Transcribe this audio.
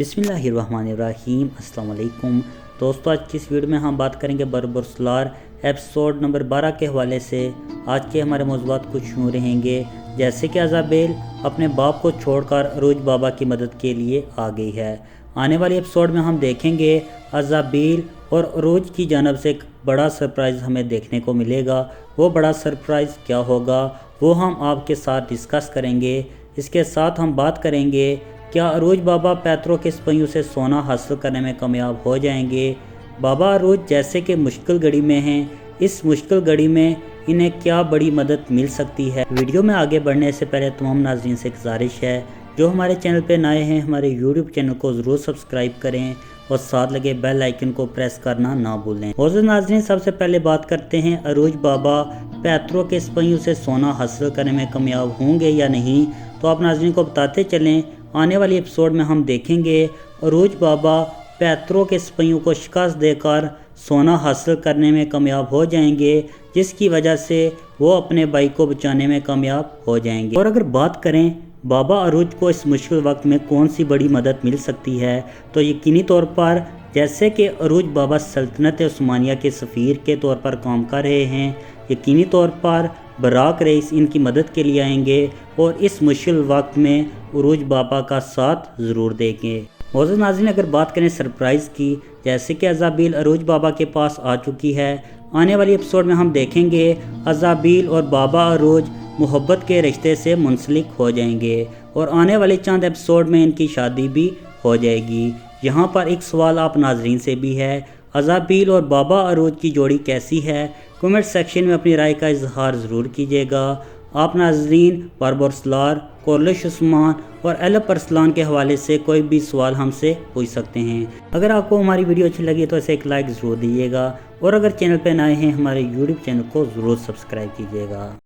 बिस्मिल्लाहिर्रहमानिर्रहीम। अस्सलाम वालेकुम दोस्तों, आज की इस वीडियो में हम बात करेंगे बरबरसलार एपिसोड नंबर 12 के हवाले से। आज के हमारे मौज़ूआत कुछ यूँ रहेंगे जैसे कि अज़ाबेल अपने बाप को छोड़कर अरूज बाबा की मदद के लिए आ गई है। आने वाले एपिसोड में हम देखेंगे अज़ाबेल और अरूज की जानब से एक बड़ा सरप्राइज़ हमें देखने को मिलेगा। वो बड़ा सरप्राइज़ क्या होगा वो हम आपके साथ डिस्कस करेंगे। इसके साथ हम बात करेंगे क्या अरूज बाबा पैतरों के सिपाहियों से सोना हासिल करने में कामयाब हो जाएंगे। बाबा अरूज जैसे कि मुश्किल घड़ी में हैं, इस मुश्किल घड़ी में इन्हें क्या बड़ी मदद मिल सकती है। वीडियो में आगे बढ़ने से पहले तमाम नाज़रीन से गुजारिश है जो हमारे चैनल पर नए हैं हमारे यूट्यूब चैनल को ज़रूर सब्सक्राइब करें और साथ लगे बेल आइकन को प्रेस करना ना भूलें। मौजूद नाज़रीन, सबसे पहले बात करते हैं अरूज बाबा पैतरों के सिपाहियों से सोना हासिल करने में कामयाब होंगे या नहीं। तो आप नाज़रीन को बताते चलें, आने वाली एपिसोड में हम देखेंगे अरूज बाबा पैतरों के सिपाहियों को शिकस्त देकर सोना हासिल करने में कामयाब हो जाएंगे, जिसकी वजह से वो अपने भाई को बचाने में कामयाब हो जाएंगे। और अगर बात करें बाबा अरूज को इस मुश्किल वक्त में कौन सी बड़ी मदद मिल सकती है, तो यकीनी तौर पर जैसे कि अरूज बाबा सल्तनत उस्मानिया के सफ़ीर के तौर पर काम कर रहे हैं, यकीनी तौर पर बराक रईस इनकी मदद के लिए आएंगे और इस मुश्किल वक्त में अरूज बाबा का साथ ज़रूर देंगे। मौजूद नाज़रीन, अगर बात करें सरप्राइज़ की, जैसे कि अज़ाबेल अरूज बाबा के पास आ चुकी है। आने वाली एपिसोड में हम देखेंगे अज़ाबेल और बाबा अरूज मोहब्बत के रिश्ते से मुंसलिक हो जाएंगे और आने वाले चंद एपिसोड में इनकी शादी भी हो जाएगी। यहाँ पर एक सवाल आप नाज़रीन से भी है, अज़ाबेल और बाबा अरूज की जोड़ी कैसी है? कमेंट सेक्शन में अपनी राय का इजहार ज़रूर कीजिएगा। आप नाज़रीन बरबरसलार, कोरलिश उस्मान और एलब अरसलान के हवाले से कोई भी सवाल हमसे पूछ सकते हैं। अगर आपको हमारी वीडियो अच्छी लगी तो इसे एक लाइक ज़रूर दीजिएगा और अगर चैनल पर नए हैं हमारे यूट्यूब चैनल को ज़रूर सब्सक्राइब कीजिएगा।